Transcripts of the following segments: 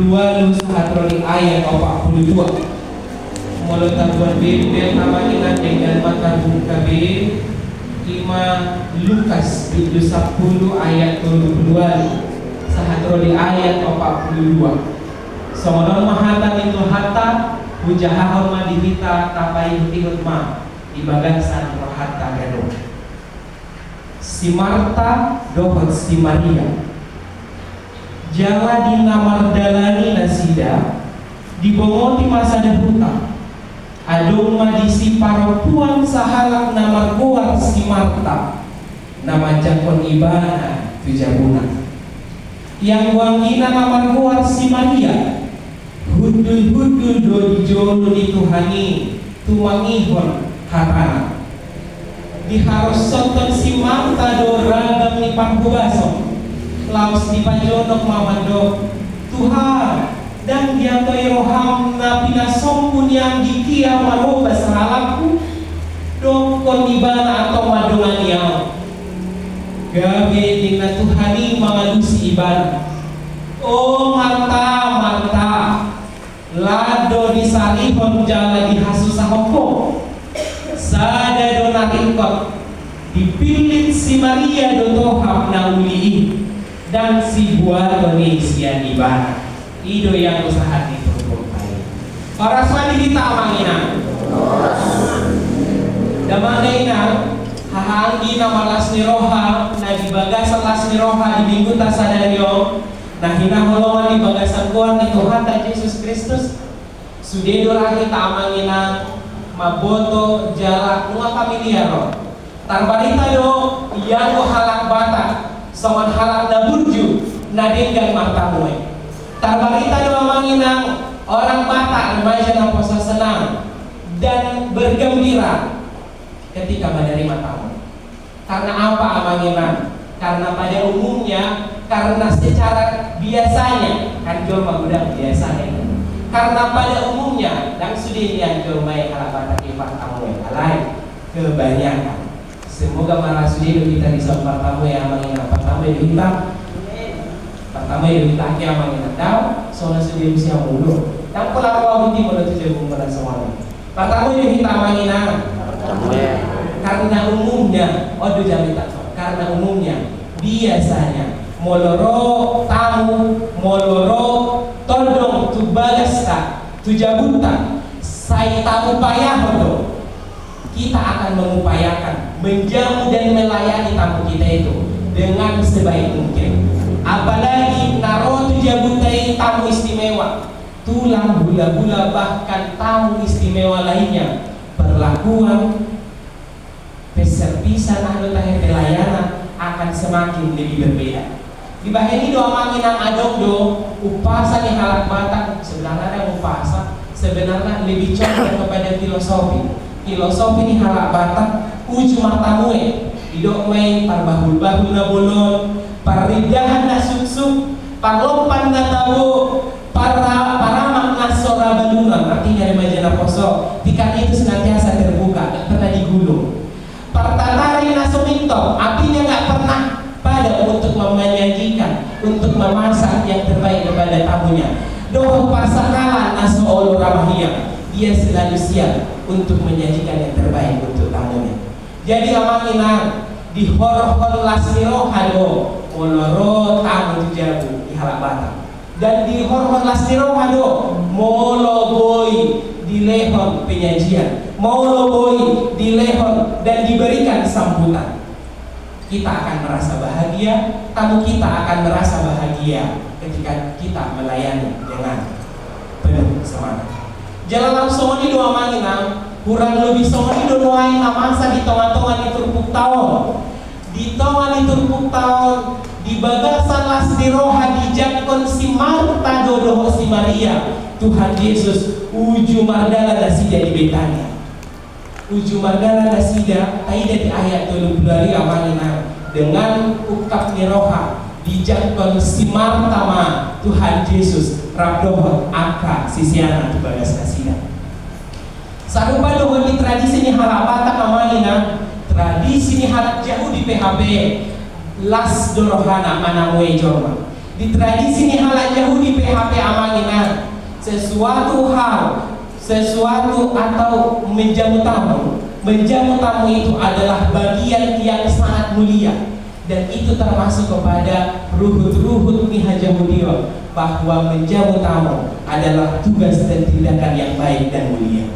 Lualu sahatroni ayat 42. Mulut tabuan bibir amakinan dengan mata buka Ima Lukas 10 ayat 22 sahatroni ayat 42. Songonon mahatan itu hatta hujahahon madihita tapai hutihut ma ibagasan rohata gado. Si Marta dohot si Maria jala dina mardalani nasida dibongoti masa debuta adong madisi paropuan sahalak nama kuat si Marta nama jakon ibana tujabuna yang wangina nama kuat si Maria hudul do dijolo dituhani tumangihon hatana diharus soton si Marta do ragam ni pangkubaso laos di pajonok mamando Tuhan dan dia roham na pinasompun yang dikia maroba sahalakku dokon ibana atau madongan yang gabe dina Tuhani mangalusi ibana. Oh Marta lado disalihon jala dihasusah hoko sada donatikot dipilih si Maria dotoham na uliin dan si buah Indonesia ibana ido yang usaha diperbukai para swadi kita amangina damanaina hahanggi nama lasni roha na di bagasan lasni roha di minggu tasadario nah hina holongan di bagasan kuan di Tuhan dan Yesus Kristus sudedo kita amangina maboto jala nunga pamiliaro tarbarita do yang halak bata songon halak na burju na denggan martamuay tarbarita do manginang orang Batak remaja na posa senang dan bergembira ketika menerima tamu. Karena apa amanginang? Karena pada umumnya, karena secara biasanya kan joma gudang biasanya. Karena pada umumnya dan sudah yang joma yang ala Batak ifat tamu alai kebanyakan. Semoga marasudi kita disompat tamu yang amanginang tamu kita. Pertama yang ditaki amang yang tahu, soalnya sudah usia mulu. Yang pulang awal bukti mulai tujuh bulan semuanya. Pertama yang kita amangin karena umumnya, karena umumnya biasanya moloro tamu, moloro todong tu balasta, tu jabutan, saya tak upaya hodo. Kita akan mengupayakan menjamu dan melayani tamu kita itu dengan sebaik mungkin. Apalagi naro tu jabutai tamu istimewa, tulang bula-bula bahkan tamu istimewa lainnya, perlakuan peserpisan anggota pelayanan akan semakin lebih berbeda. Di bagian ini doa manginang adong do upasa ni halak Batak sebenarnya ada upasa sebenarnya lebih condong kepada filosofi ni halak Batak uju martamue didok main parbahul-bahul na bolon paridahan na suksuk, parlompan na tabo, paramak na sora balunan, artinya remaja na poso, tikat itu senantiasa terbuka, gak pernah digulung. Pertatari na suminto, artinya gak pernah pada untuk menyajikan, untuk memasak yang terbaik kepada tamunya. Doa pasakalan na soolo ramahia, dia selalu siap untuk menyajikan yang terbaik untuk tamunya. Jadi amanginan di hor-hor lasmiro hado moloro tamu tujabu di halak Batak dan di hor-hor lasmiro hado molo boy di lehon penyajian molo boy di lehon dan diberikan sambutan. Kita akan merasa bahagia, tamu kita akan merasa bahagia ketika kita melayani dengan penuh semangat. Jalan langsung ini doa manginang kurang lebih songoni donoain namasa di tongan-tongan di turpuk tahun di tongan di turpuk tahun di bagasan lasdi roha di jakon si Marta dodoho si Maria Tuhan Yesus uju mardala dasida di Betania uju mardala dasida aida di ayat 22 amanina dengan ukap ni roha di jakon si Marta ma Tuhan Yesus rabdohon aka sisiana di bagas dasida. Sarupa dohon di tradisi ni halak Batak amalina tradisi ni halak jauh di PHB las dorohana mana mue jorma di tradisi ni halak jauh di PHP amalina sesuatu hal, sesuatu atau menjamu tamu. Menjamu tamu itu adalah bagian yang sangat mulia, dan itu termasuk kepada ruhut-ruhut pihak Yahudi, bahwa menjamu tamu adalah tugas dan tindakan yang baik dan mulia.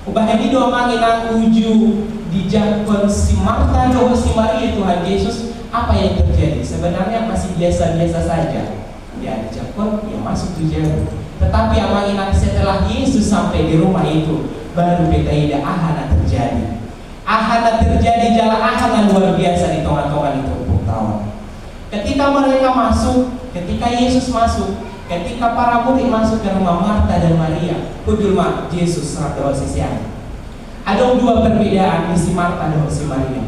Ubah ini doa manginang uju di jakon si Marta doa si Maria Tuhan Yesus, apa yang terjadi? Sebenarnya masih biasa-biasa saja. Ya di jakon ya masuk tujuan. Tetapi amanginang setelah Yesus sampai di rumah itu, baru betaida ahana terjadi. Ahana terjadi, jalan ahana luar biasa di tengah-tengah itu tahun. Ketika mereka masuk, ketika Yesus masuk, ketika para murid masuk ke rumah Marta dan Maria, kudul mak Yesus serta sisian. Ada dua perbedaan di si Marta dan si Maria.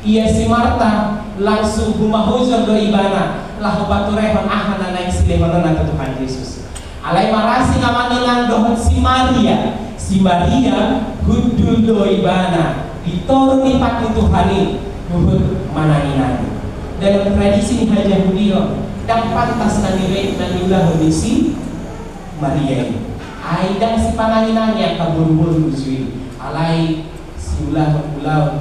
Ia si Marta langsung humahuzur do ibana lahu batu rehon ahana naik silehonona ke Tuhan Yesus. Alai marasi ngamanelang dohon si Maria. Si Maria kudul do ibana diturun ipat Tuhani nuhut mananginani. Dalam tradisi Yahudi dan pantas naniulah kondisi Maria ini. Aidang si pananginani yang kabur-buru sui. Alai si ulah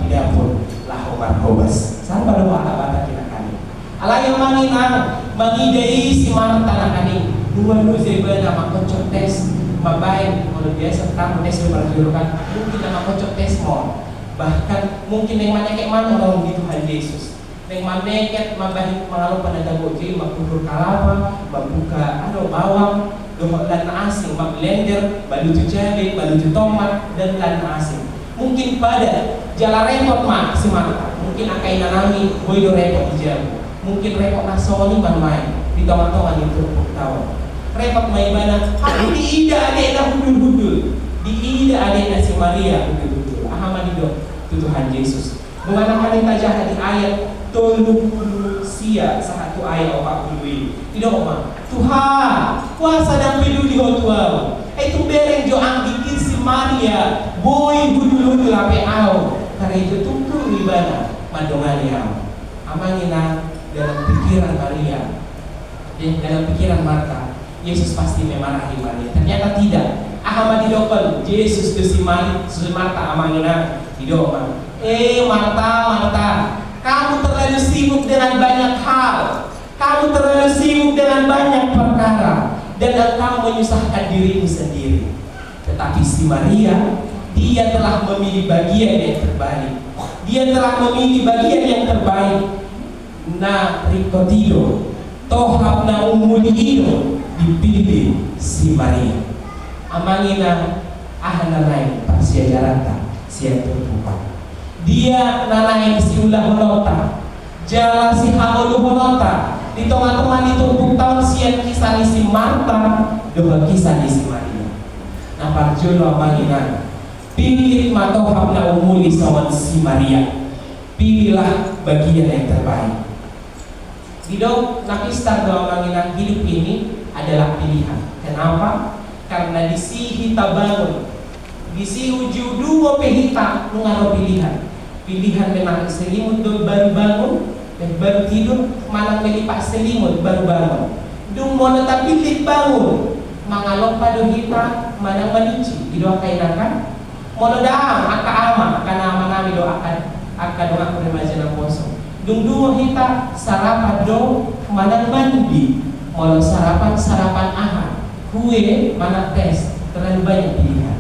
tidak pun lahobar hobas. Sampai doa abata kita kali. Alai yang manginang mangidei si Marta nakani. Dua saya nama kocok tes mabain kalau biasa tamu tes berjurukan mungkin nama kocok tes mau. Bahkan mungkin yang mana kayak mana orang di Tuhan Yesus. Yang mana kayak mabahin mengalu pada dagoji, makukur kalapa, membuka bawang, dan asing, blender, balutu cabai, balutu tomat, dan asing. Mungkin pada jalan repot mak si Marta. Mungkin akai nanami, boy do repot di jam. Mungkin repot nasoni main di tomat-tomat itu tahu. Repot main mana? Aku diida adek dah hudul-hudul. Diida adek si Maria hudul-hudul. Ahamadido Tuhan Yesus. Mengatakan kita jahat di ayat 30 sia satu ayat 40. Tidak omah. Tuhan, kuasa dan pidu di hotuau. Itu bereng jo bikin si Maria. Boy hudul-hudul ape au. Karena itu tunggu ibana mandongani au. Amangina dalam pikiran Maria. Dan dalam pikiran Marta, Yesus pasti memarahi Maria. Ternyata tidak. Ahmad didokol Yesus ke si Marta amangina didokol. Marta, kamu terlalu sibuk dengan banyak hal. Kamu terlalu sibuk dengan banyak perkara, dan kamu menyusahkan dirimu sendiri. Tetapi si Maria, dia telah memilih bagian yang terbaik. Dia telah memilih bagian yang terbaik. Na rikotido tohab na umuliino dipilih si Maria. Amangina ahana lain pasia jarata sia terbuka. Dia nanain si ulah honota, jala si haulu honota. Di tengah-tengah ditumpuk tahun sian kisah si Marta, doa kisah si Maria. Nah parjono amangina, pilih matohab na umuli sawan si Maria. Pilihlah bagian yang terbaik. Hidup nakistar doa manginan hidup ini adalah pilihan. Kenapa? Karena disi kita bangun, disi uju dua pehita mengaro pilihan. Pilihan memang selimut baru bangun, dan baru tidur, malam melipat selimut baru bangun. Dung mau tetap pilih bangun, mangalok pada kita mana manici didoa kainakan. Mau daam aka ama akan nama nami doakan akan doa remaja na poso. Dung dua kita sarapan do mana mandi, mau sarapan aha, kue mana tes, terlalu banyak pilihan.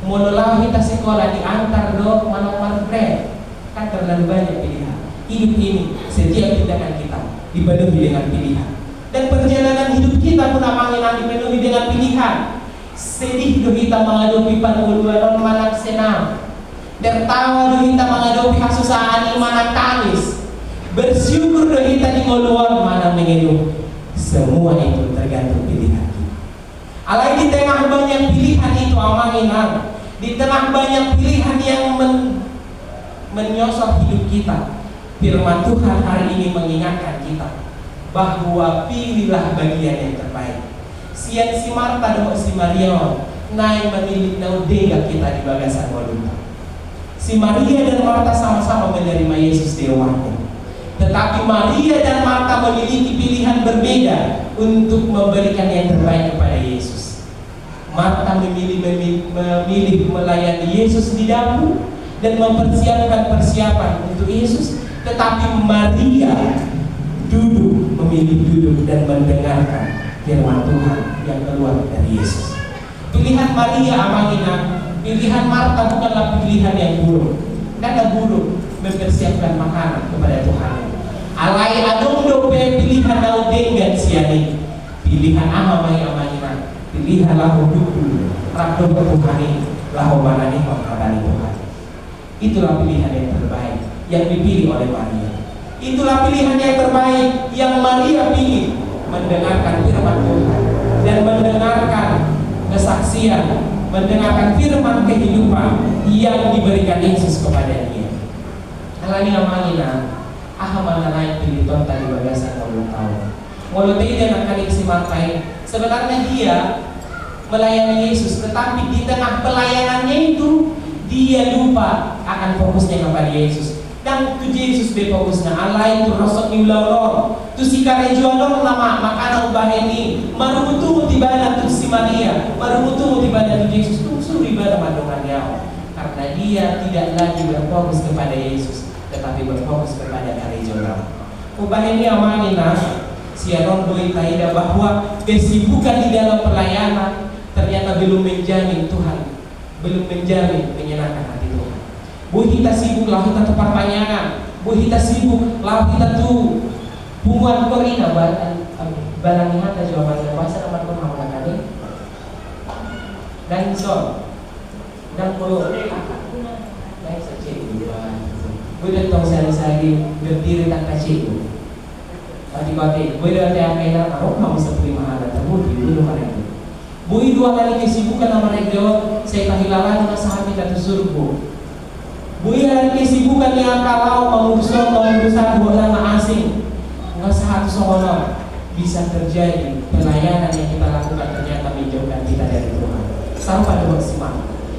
Mau kita sekolah diantar do mana bread. Kan terlalu banyak pilihan. Hidup ini setiap tindakan kita dipenuhi dengan pilihan, dan perjalanan hidup kita pun amanginan dipenuhi dengan pilihan. Sedih do kita menghadapi panuluan manang senang, tertawa do kita menghadapi kesusahan manang tangis, bersyukur do kita di ngoluan manang mengeduh. Semua itu tergantung pilihan kita. Alai di tengah banyak pilihan itu amanginan, di tengah banyak pilihan yang menyosok hidup kita, firman Tuhan hari ini mengingatkan kita bahwa pilihlah bagian yang terbaik. Sian si Marta dan si Maria naik memilih naudega kita di bagasan waluta. Si Maria dan Marta sama-sama menerima Yesus di rumahnya. Tetapi Maria dan Marta memiliki pilihan berbeda untuk memberikan yang terbaik kepada Yesus. Marta memilih melayani Yesus di dapur dan mempersiapkan persiapan untuk Yesus, tetapi Maria memilih duduk dan mendengarkan firman Tuhan yang keluar dari Yesus. Pilihan Maria Amangina, pilihan Marta bukanlah pilihan yang buruk. Karena buruk mempersiapkan makanan kepada Tuhan. Alai adong dope pilihan nau dengan siani. Pilihan Amangina, pilihan lahu dulu. Rabdo Tuhan lahu manani mengkadani Tuhan. Itulah pilihan yang terbaik yang dipilih oleh Maria. Itulah pilihan yang terbaik yang Maria pilih, mendengarkan firman Tuhan dan mendengarkan kesaksian, mendengarkan firman kehidupan yang diberikan Yesus kepada dia. Alani Amangina, mana naik pilih tadi bagasan 20 tahun. Walau dia nak kali simakai, sebenarnya dia melayani Yesus, tetapi di tengah pelayanannya itu dia lupa akan fokusnya kepada Yesus. Dan tu Yesus berfokusnya Allah itu rosok ni ulau tu si karejualor nama makanan baheni marubutu tibana tu si Maria marubutu tibana tu Yesus tu suri pada madongan dia, karena dia tidak lagi berfokus kepada Yesus tetapi berfokus kepada karejualor. Baheni Amangina siaron doi taida bahwa kesibukan di dalam pelayanan ternyata belum menjamin Tuhan, belum menjamin menyenangkan hati Tuhan. Boleh kita sibuk lah kita tuh pertanyaan, boleh kita sibuk lah kita tuh hubungan korina barang hata jawaban bahasa nama pun mau kali dan so dan kalau naik saja boleh tahu sehari-hari berdiri tak kacau hati-hati boleh ada yang kena kalau kamu seperti mahal terbudi dulu mereka boleh dua kali kesibukan nama mereka saya kehilangan masa hati dan surga. Buya kesibukan yang kalau mengurusan dua nama asing, nggak satu soal bisa terjadi pelayanan yang kita lakukan ternyata menjauhkan kita dari Tuhan. Sampai pada maksimal.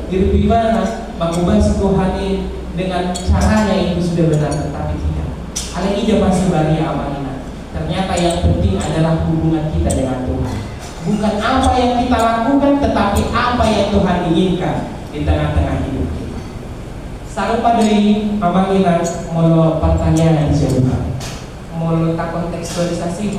Diri mana mengubah Tuhan dengan caranya itu sudah benar, tetapi tidak. Ada ide masih Maria Amangina. Ternyata yang penting adalah hubungan kita dengan Tuhan. Bukan apa yang kita lakukan, tetapi apa yang Tuhan inginkan di tengah-tengah hidup. Sarupa dari Amangina mau pertanyaan dijawab, mau letak kontekstualisasi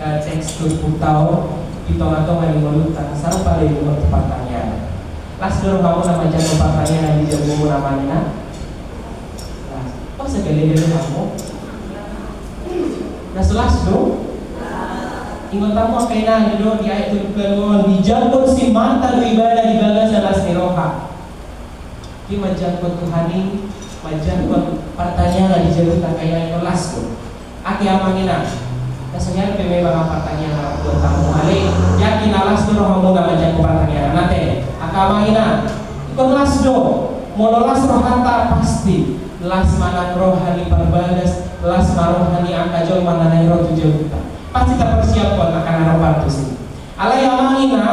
tekstur putau hitung-hitungan yang melutak. Sarupa dari pertanyaan. Las dulu kamu nama jatuh pertanyaan dijawab Amangina. Nah, kok segala dulu kamu? Nah, selas dulu. Ingat kamu apa yang di ayat 20 dijawab si mata ibadah di bagas alas niroha. Di majangkot Tuhani, majangkot pertanyaan dijawab tak kayak kelas tu. Aki Amangina, rasanya memang pertanyaan buat kamu. Ali, yakin alas tu roh kamu gak majangkot pertanyaan. Nanti, Aki Amangina, ikut kelas do. Mololas roh kata pasti. Las mana rohani perbagas, las marohani angkajol mana roh tujuh kita. Pasti kita persiapkan akan roh sih. Alai Amangina.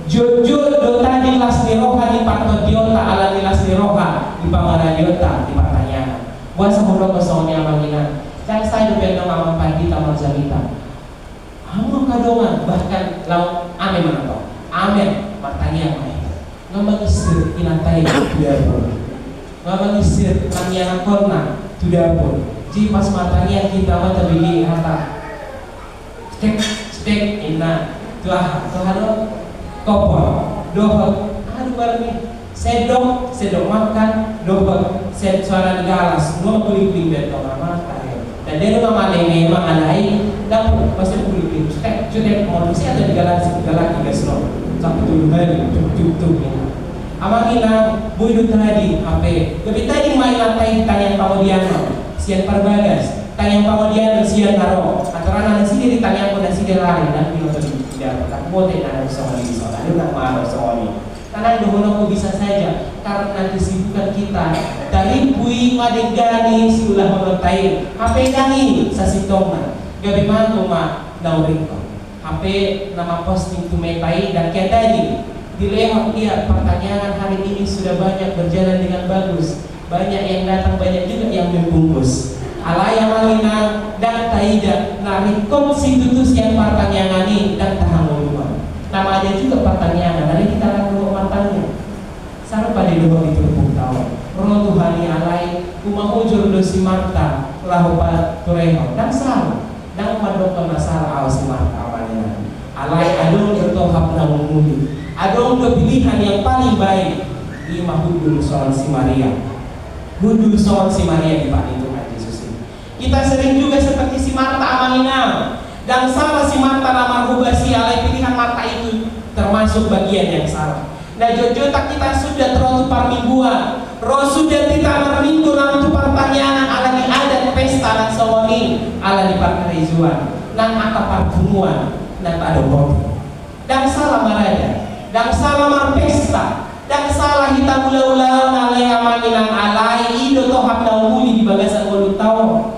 Jujur dota di las diroha di patno diota ala di las diroha di pamara diota di pertanyaan. Buat semudah kosongnya Amangina. Jangan saya juga nama pagi taman zamita. Kamu kadongan bahkan lau amin mana tau? Amin pertanyaan mai. Ngamangisir inatai tidak pun. Ngamangisir tanyaan korna tidak pun. Jadi pas matanya kita mata beli harta. Stek ina tuah kopor, dohok, aduh barangnya, sedok makan, dohok, suara galas, semua kulit-kulit betul nama kaya. Dan dia rumah malenge mengalai, dan pasti kulit-kulit, cutek mau bisa ada di galas guys loh, sampai dulu hari, cuk ini. Amangina, buidu tadi, HP, lebih tadi main lantai tanya pamodiano, sian perbagas, tanya pamodiano sian haro, aturan ada sini ditanya pun ada sini lain dan pilot tidak tak boleh ada soal ini. Lalu nak marah soalnya. Karena dohono bisa saja karena kesibukan kita dari puing madegani si ulah melotai HP kami sasitoma gabi mantu ma nauriko HP nama posting tu metai dan kayak tadi dilewat dia pertanyaan hari ini sudah banyak berjalan dengan bagus, banyak yang datang, banyak juga yang membungkus alaya malina dan taida narikot si tutus yang pertanyaan ini dan tahan rumah Nama ada juga pertanyaan, ada kita akan mantannya. Sarap pada dua itu tahu. Roh Tuhani alai umahujur do si Marta lahu pa tureho dan salah dan madok masalah awas si Marta awalnya. Alai adong bertohap na umudi. Adong pilihan yang paling baik lima hudul soal si Maria. Hudul soal si Maria di Pak Tuhan Yesus ini. Kita sering juga seperti si Marta amalina. Dan salah si Marta nama hubasi alai pilihan Marta itu termasuk bagian yang salah. Nah jojo tak kita sudah terlalu parmingguan. Roh sudah tidak berminggu nang tu pertanyaan ala di adat pesta dan sawani ala di parkerizuan nang apa parfumuan nang ada bom. Dan salah marada, dan salah marpesta, dan salah kita ulau-ulau nalai amani nang alai ido tohap na umuli di bagasan mulut tau.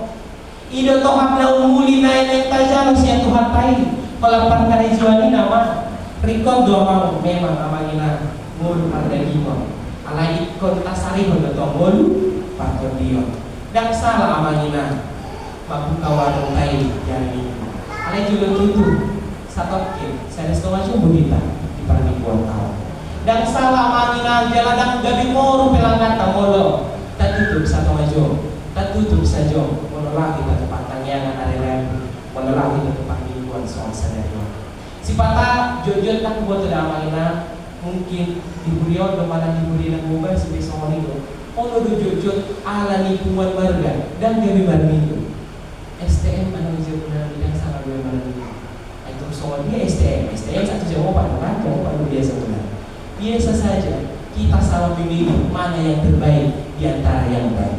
Ido tohap na umuli na yang tajam siya Tuhan tai. Kalau parkerizuan ini nama Rikon doa mau memang amanina mulu pada gimon. Alai ikon tasari begitu mulu pada dia. Dan salah amanina mabuka warung tai jari. Alai juga tutup satokin. Saya setengah subuh kita di pernikahan kau. Dan salah amanina jalan dan gabi moru pelanggan tamolo. Tak tutup satu maju. Tak tutup saja. Menolak kita tempat tangian hari lain. Menolak kita tempat mingguan soal sadari. Si pata jujur tak buat ada amalina mungkin diburion kemana diburi dan mubah sebagai seorang itu. Ono do jujur ala lingkungan warga dan gabi barminggu. STM anu jauh bidang sangat gabi barminggu. Itu soal dia STM satu jawaban kan jawaban biasa benar. Biasa saja kita salah memilih mana yang terbaik di antara yang baik.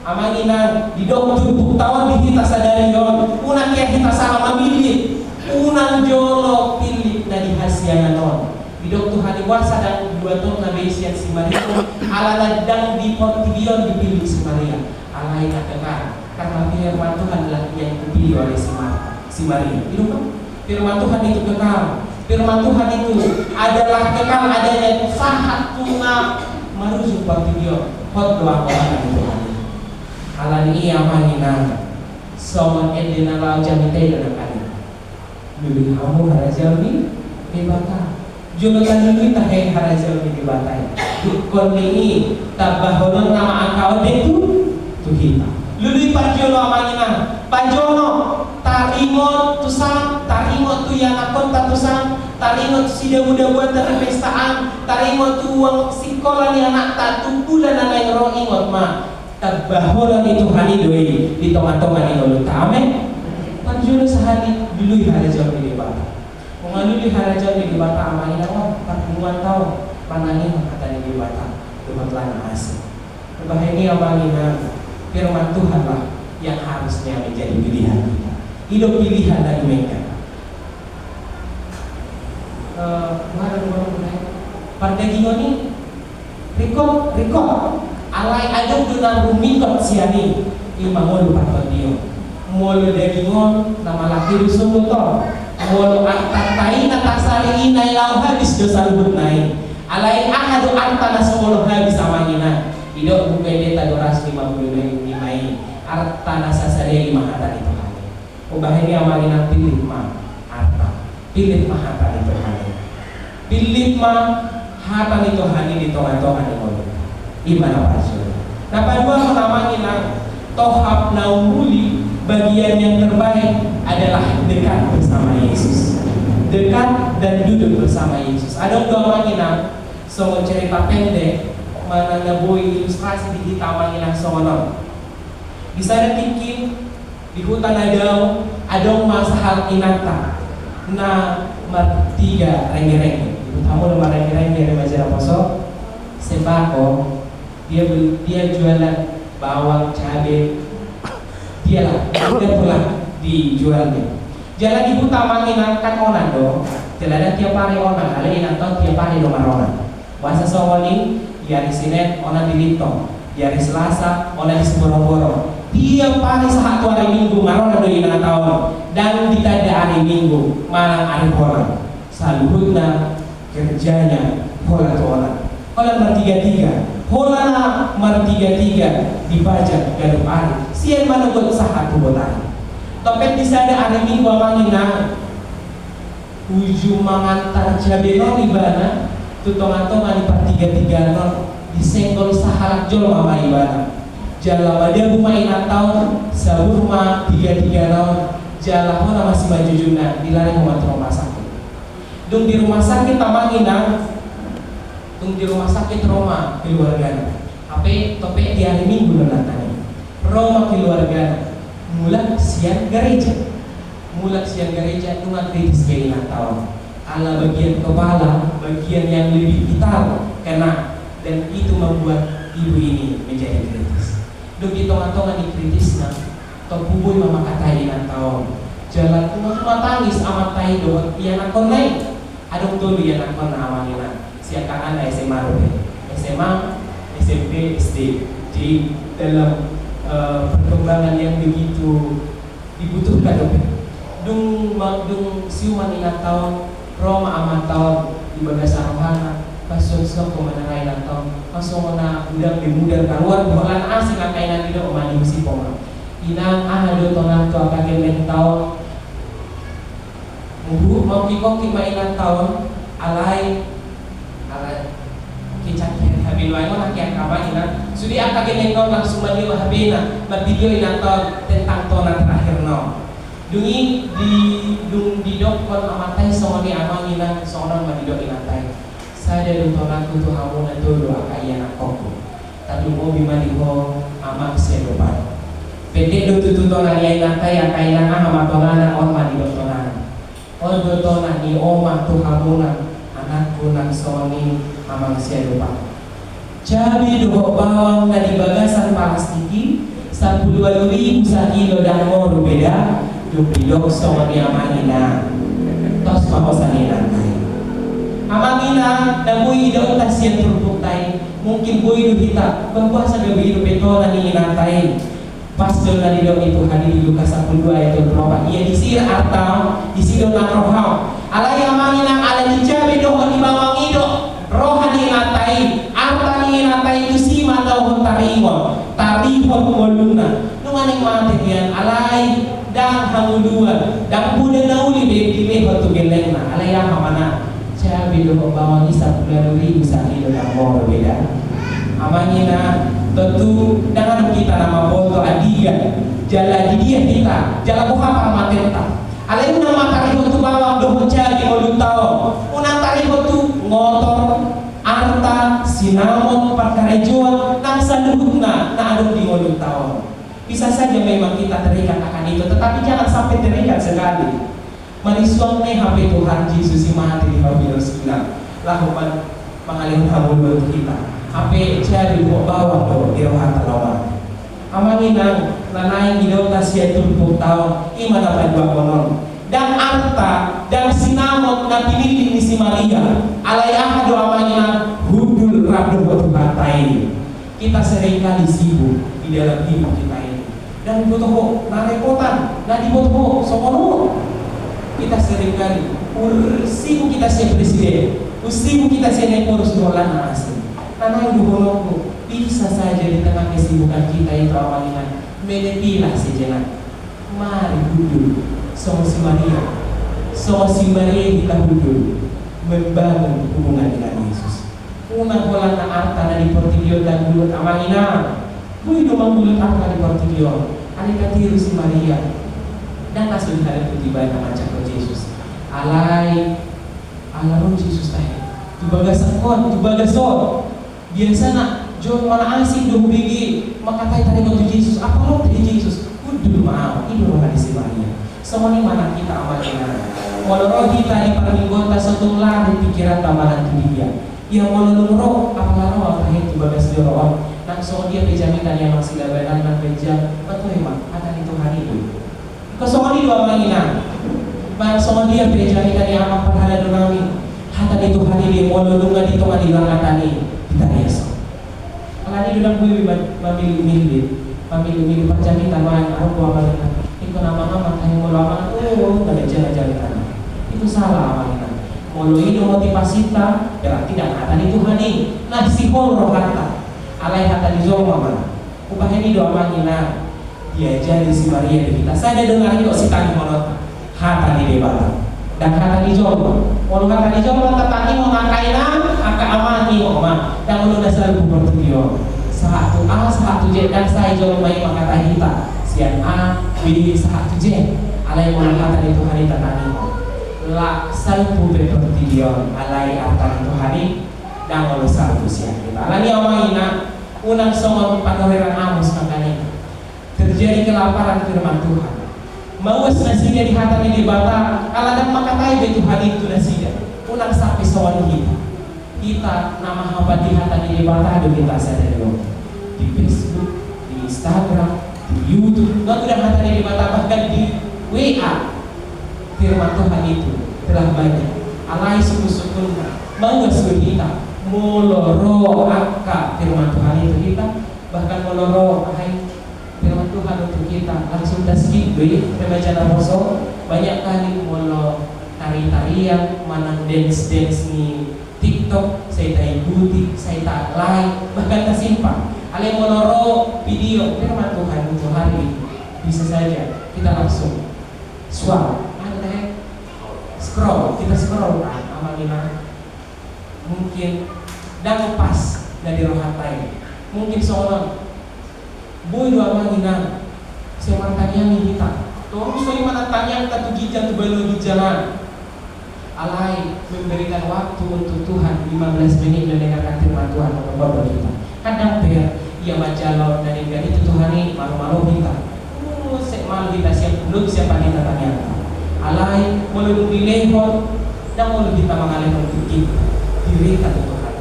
Amalina di dokter buktawan di kita sadari yon. Unak yang kita salah memilih. Unang jolo pilih dari hasiangan non. Bidok Tuhan iwasa dan dua tahun nabi sian si Maria. Ala ladang di portibion dipilih si Maria. Alai katakan karena firman Tuhan adalah yang dipilih oleh si Maria. Itu kan? Firman Tuhan itu kekal. Firman Tuhan itu adalah kekal adanya sahat tuna merujuk portibion. Hot doa Tuhan itu. Alan iya manina. Somon edena lau jamite dan kali. Dulu kamu harajalmi di bata. Julukan dulu tak hei harajalmi di bata. Dukun ini tabahonon nama akau itu tuhita. Lulu pajono amangina. Pajono tarimo tusang tarimo tu yang akon tatusan tarimo tu sida muda buat dari pestaan tarimo tu uang sekolah ni anak tatu bulan anak roh ingot ma tabahonon itu hani doi di tongan-tongan ini lulu tame. Panjulu sehari dulu harajan di bata. Mengalui harajan di bata amain awak pertemuan tahu panangin kata di bata tempat lana asing. Bahaya ini amain firman Tuhan lah yang harusnya menjadi pilihan kita. Hidup pilihan dari mereka. Mana pada gini rekod alai adem dengan rumikot siani imamul patio. Molo dagingon nama laki rusung motor molo aktatai natasari inai lau habis dosa lubut naik alai ahadu artana semolo habis amangina idok bukede tadoras 55 artana sasare 5 hata itu hari ubah ini amangina pilih ma arta pilih ma hata itu hari pilih ma hata itu hari di tongan-tongan di molo imana pasyo napa dua menamangina tohab naumuli bagian yang terbaik adalah dekat bersama Yesus. Dekat dan duduk bersama Yesus. Ada dua manginang songo cerita pendek mana ngabui ilustrasi di kita manginang songo. Di sana tinggi di hutan ada masa hal inata na martiga rengge-rengge. Kamu nomor rengge-rengge dari Majalah Poso sembako dia jualan bawang cabai dialah dia pulang dijualnya. Jalan di hutan manginang kan onan dong. Jalan tiap hari onan, ada yang nonton tiap hari nomor onan. Bahasa Songoni di hari Senin onan di Litong, di hari Selasa onan di Seborong-borong. Tiap hari satu hari Minggu maronan do ina tahun dan di tada hari Minggu malang hari onan. Saluhutna kerjanya hola tu onan. Hola bertiga-tiga. Hola martiga-tiga dipajak gaduh ari sian manunggut sahat buat ari topet bisa ada hari Minggu amangina ujung mangantar jabeno ibana tutongan-tongan di partiga-tiga non disenggol sahalak jol mama ibana jala dia bumain atau saburma tiga-tiga non jala hona masih maju juna dilari rumah sakit dung di rumah sakit tamanginang dung di rumah sakit Roma keluarga apa tope di hari Minggu nanti Roma keluarga mulak siang gereja tungan kritis kayak tahun ala bagian kepala bagian yang lebih vital kena dan itu membuat ibu ini menjadi kritis dong ditongan-tongan di kritis nah topuboy mama katai tahun jalan cuma tangis amat tai doang yang akon naik adong tuh yang akon awalnya siakan anak SMA SMA SMP SD di dalam perkembangan yang begitu dibutuhkan dung siuman ingat tahun Roma amat tahun di bagasa rohana pasung pemenarai tahun pasung na udang dimudar karuan bulan asing kainan tidak omani musi poma inang do tonan to kagen tahun mau kikoki mainan tahun alai kicak habil wae mana kian kapan ina sudi akagen engkau langsung mandi habina video ina tahun tentang tonan terakhir no dungi di dokon amatai songoni amangina songon madidok inatai sada dutonan kutu hamungan tuh akayana koko tapi mau bimadiho amak sedopan pendek do tutonan ya inatai akayana amatonana on madidok tonan on dotonan ni omah tuh hamungan anakku nang songoni amang sedopan cabai dohok bawang tadi bagasan palastiki 12.000 sakilo dan mau beda dupilok sama ni amangina tos mahosanina amangina na bui do tasyan turpuk tay mungkin bui do hita pempuasa gabi do betola ni inatay pastor na dilo itu hadir di Lukas 12 ayat 24 ia disir atau disir na rohau alay amangina ala dijabe do di bawang ido rohani inatay artani inatay itu sima daw taringon moluna numaning matian alay dang hangudua dang pude nauli di hotu gelengna alaya hamana cabi do bawang isa pulaluri bisa ido dang mo beda amangina tentu dengan kita nama boto adiga jala di dia kita jala buha pamatenta alay una matari hotu bawang do cabi molutao una tari hotu ngotor arta sinamon parkarejoan nang saluhutna na adong di molutao. Bisa saja memang kita terikat akan itu, tetapi jangan sampai terikat sekali. Marisuang HP Tuhan Yesus mati di bawah Rasulullah. Lakukan mengalir hamul untuk kita. HP cari bawa do di rohan talawa. Amanginang lanai hidup tasya tulpuk tahun iman apa dua konon. Dan arta dan sinamot na pinili ni si Maria. Alayah do amanginang hudul radu waktu batai. Kita seringkali sibuk di dalam hidup kita ini. Dan butuh na repotan, na dibutuh sokono. Kita seringkali ursimu kita si presiden, ursimu kita si nekor surolan asing. Tanah duhonoko bisa saja di tengah kesibukan kita itu awalnya menepilah sejenak. Mari duduk, sama si Maria kita duduk membangun hubungan dengan Yesus. Unang kolan na arta na di portilio dan bulut amangina. Kui domang bulut arta di portilio. Alika tiru si Maria dan kasul hari tiba nama cakap Yesus alai alaron Yesus tahe tu bagasakon tu bagasot biasa nak jom mana asing dong bigi makatai tadi waktu Yesus apa lo tadi Yesus kudu maaf ini orang si Maria semua ni mana kita amalnya walau kita di parminggota satu lari pikiran tamalan dia yang walau apa laro tahe tu bagas joroan nang so dia pejamikan yang masih labanan nang pejam betul emang akan itu hari itu kesongan di dua manginan bang so dia pejamikan yang apa pada donami hata itu hari dia mololungan itu madilang atani kita yeso alani dudang bui mamili perjamikan main aku apa dengan itu nama-nama kayak molaman nggak jalan-jalan itu salah amalina molo itu motivasita ya tidak atani itu hari nah si roh kata alai hata di zoma mana upah ini doa mangina dia jadi si Maria di kita saya dengar itu si tani monot hata di debata dan kata di Jawa, walau kata di Jawa tetapi mau ngakaina, angka amani mau ma, dan walau dasar bukan video, satu A satu J dan saya Jawa main kata kita, sian A B satu J, alai mau kata itu hari tadi, la salpu video, alai artan itu hari, dan walau satu sian kita, alani amina, unang songon panoreran Amos makanya, terjadi kelaparan firman Tuhan. Mawas nasinya di hatanya di bata, kalau dan makatai begitu hari itu nasinya, ulang sampai soal kita nama hamba di hatanya di bata ada kita sadar di Facebook, di Instagram, di YouTube, nggak udah hatanya di bata bahkan di WA firman Tuhan itu telah banyak. Alai suku-sukunya, mawas kita moloro angka firman Tuhan itu kita bahkan moloro hai firman Tuhan untuk kita langsung skip remaja namoso banyak kali molo tari-tarian manang dance nih TikTok saya tak ikuti saya tak like bahkan tersimpan ale moloro video firman Tuhan untuk hari bisa saja kita langsung ada scroll kita scroll kan amalina mungkin dan lepas dari rohatai mungkin seorang boy dua mangina semantanya kita terus dari mana tanya kita tugijan tu belo gijalan alai memberikan waktu untuk Tuhan 15 menit mendengarkan firman Tuhan untuk kita kadang ia majalor dari itu Tuhan ini malu-malu kita malu kita belum siapa kita tanya alai mau dilehon dan mau kita mengalihkan kita diri kita Tuhan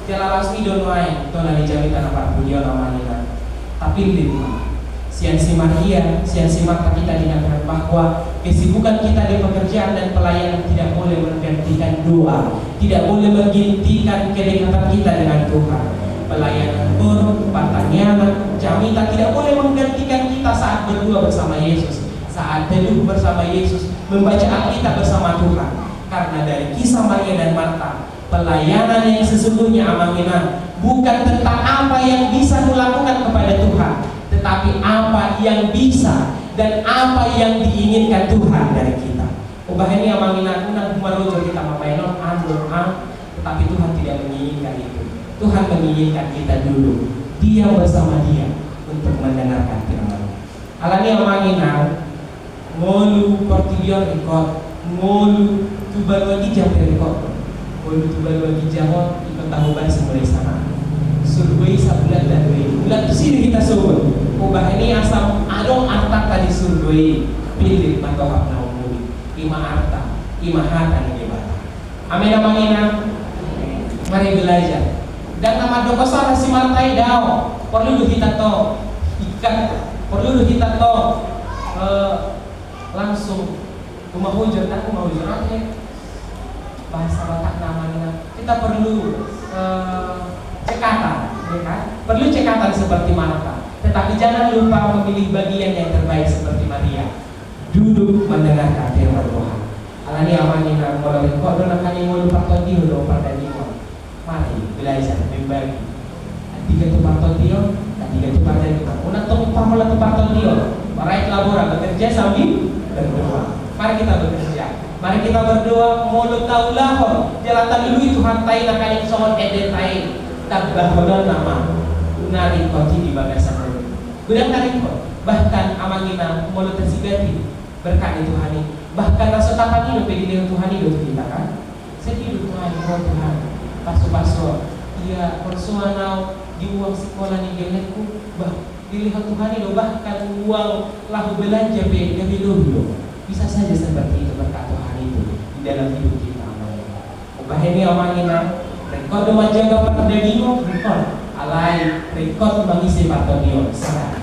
jalalas ni don main to na dijamin tanah parpudio namanya tapi lima siansi Maria siansi mata kita dinyatakan bahwa kesibukan kita di pekerjaan dan pelayanan tidak boleh menggantikan doa tidak boleh menggantikan kedekatan kita dengan Tuhan pelayanan pertanyaan jamita tidak boleh menggantikan kita saat berdua bersama Yesus saat teduh bersama Yesus membaca Alkitab bersama Tuhan karena dari kisah Maria dan Marta pelayanan yang sesungguhnya amangina bukan tentang apa yang bisa melakukan kepada Tuhan tetapi apa yang bisa dan apa yang diinginkan Tuhan dari kita ini amangina kunang marojo kita mapainon tetapi Tuhan tidak menginginkan itu Tuhan menginginkan kita dulu diam bersama dia untuk mendengarkan firman alani amangina ngolu portilio rekod ngolu tubalwagi jampe rekod ngolu tubalwagi jamon ikut tahuban semulai sana survei sabulan dan bulan itu sini kita sobot ini asam adong artak tadi survei pilih matohap naumuri ima arta ima hata ni debata amin amangina mari belajar dan nama doa salah si martai daw perlu kita to ikat perlu kita to langsung kumahujur dan kumahujur aja bahasa Batak namanya kita perlu cekatan ya kan? Perlu cekatan seperti Marta tetapi jangan lupa memilih bagian yang terbaik seperti Maria duduk mendengarkan firman Tuhan alani amanina kalau kok nak kanya mau lupa tadi udah pada lima mari belajar membagi tiga tempat tadi tiga tempat tadi unang tempat mula tempat tadi marai labora bekerja sambil berdoa mari kita bekerja mari kita berdoa mulut taulahon jalatan dulu itu hantai nak kanya soal edetai tak bahkan nama nari koti di bagasan gudang nari kot bahkan amangina mulut tersigati berkat Tuhan ini bahkan rasa tapan ini pergi dengan Tuhan itu kita kan sedih Tuhan Tuhan paso-paso ia persoalan di uang sekolah ni gelekku bah dilihat Tuhan itu bahkan uang lahu belanja be dulu bisa saja seperti itu berkat Tuhan itu di dalam hidup kita ubah ini amangina rekod menjaga perdagingan rekod alai rekod mengisi patonion sangat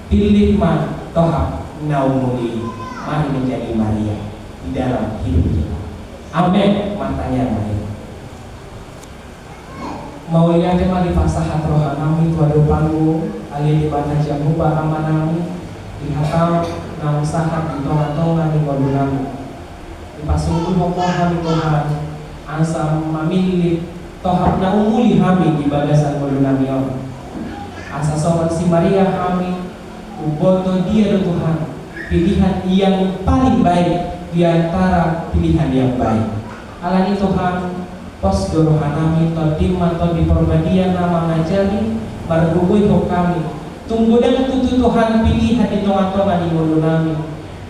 pilih man tohap naumuli mari menjadi Maria di dalam hidup kita amin matanya Maria mau lihat tema di pasahat rohanami tuadu panggu ali di bata jamu baramanami di hatam nang sahat di tonga-tonga di wadunami di pasungku hokoha di Tuhan asam mamili tohap naumuli hami di bagasan wadunami asa sowan si Maria hami uboto dia do Tuhan pilihan yang paling baik di antara pilihan yang baik. Alani Tuhan, pos dorohanami todim atau di perbadian nama ngajari margugui ho kami. Tunggu dan tutu Tuhan pilihan di tengah-tengah di mulut kami.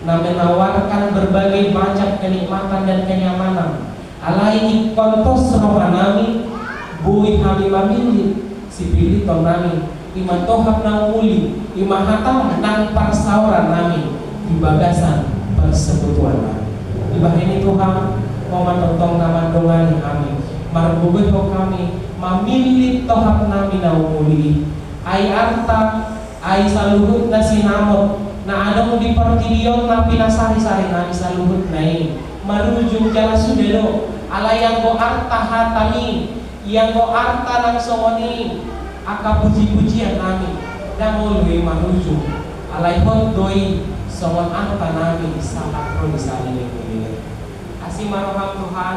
Na menawarkan berbagai macam kenikmatan dan kenyamanan. Alai kontos rohanami, bui kami memilih si pilih nami. Ima tohap nang uli, ima hatam nang parsauran nami di bagasan persekutuan nami. Di bahini Tuhan, mau menonton nama dongani kami. Margugui ho kami, memilih tohap nami nang uli. Ai arta, ai saluhut na sinamot, na adong di partidion na pinasari-sari nami saluhut na ini. Marujung jala sudelo, ala yang go arta hatami, yang go arta nang songoni, aka puji-pujian nami, dan mulai marujung, alai hot doi, songon arta nami, salah pro disali ini. Asih maroham Tuhan,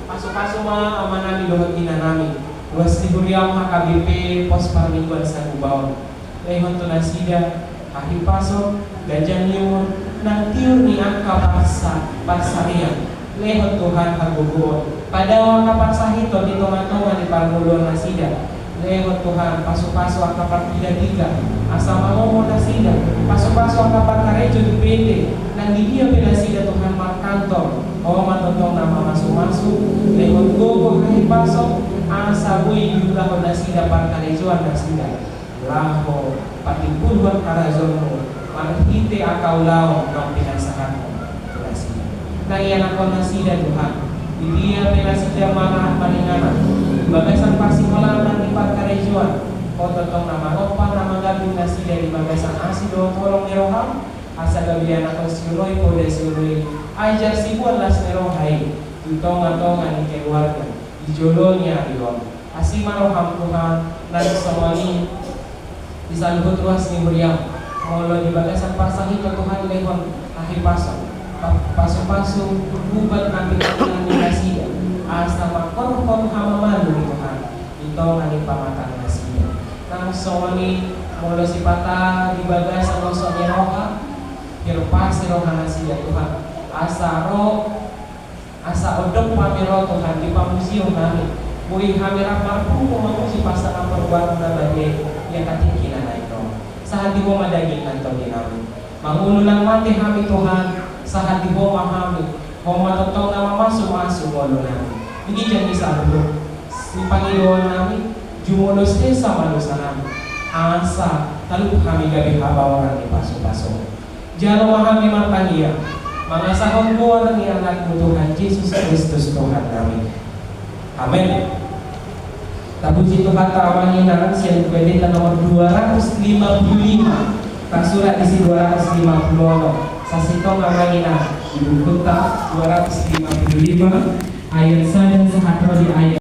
pasuk-pasuk ma amanami dohot ina nami. Luas tiburiam HKBP pos parmingguan Sanubawon. Lehon tunasida, akhir pasok, gajah liur, nang tiur ni angka parsarian. Lehon Tuhan haguguon. Pada waka parsahito di tonga-tonga di parmuluan nasida. Lehon Tuhan pasok-pasok angka partiga-tiga. Asa mamomo nasida. Pasok-pasok angka parkarejo di PT. Nang di dia penasida Tuhan markantor. O matotong nama masuk-masuk. Lehon gogo akhir pasok. Asa bui juga nasida parkarejoan nasida. Laho patipuluan karazonmu manghite akau lao nang pinasahanmu nasida. Nang iyan ako nasida Tuhan. Di dia penasida mana maninganan. Di bagasan pasimolanan di parkarejoan. O totong nama opa nama gabing nasida di bagasan asido tolong neroham. Asa gabian ako siuroy pode siuroy. Ajar sibuan las nerohai. Ditong-tongan ni keluarga. Jolonya ilon asima roham Tuhan dan semani bisa luhut ruas ni meriam molo di bagasan pasang itu Tuhan lehon akhir pasang bubat nanti Tuhan dinasida asa makor hamaman ni Tuhan itu ngani pamatan nasida nang semani molo si patah di bagasan losoknya roha hirpas roha nasida Tuhan asa odok pamiro Tuhan di pamusium kami bui kami rapar pun memuji pasangan perbuatan nabade yang katingkinan itu saat di bawah daging kantor di kami mangululang mati kami Tuhan saat di bawah kami homa totong nama masuk molo kami ini jangan saludo si Panginoon kami jumulos sama dosa kami asa lalu kami gabi habawaran di pasok-pasok jalo kami matangnya mga sahong buwan ni anak mo Tuhan Jesus Kristus Tuhan kami. Amen. Tapos ito katawangin na siya pwede na nomor 255. Kasulat isi 250. Sa sitong amangin na ibukunta 255 ayat 1 sa hatro di ayat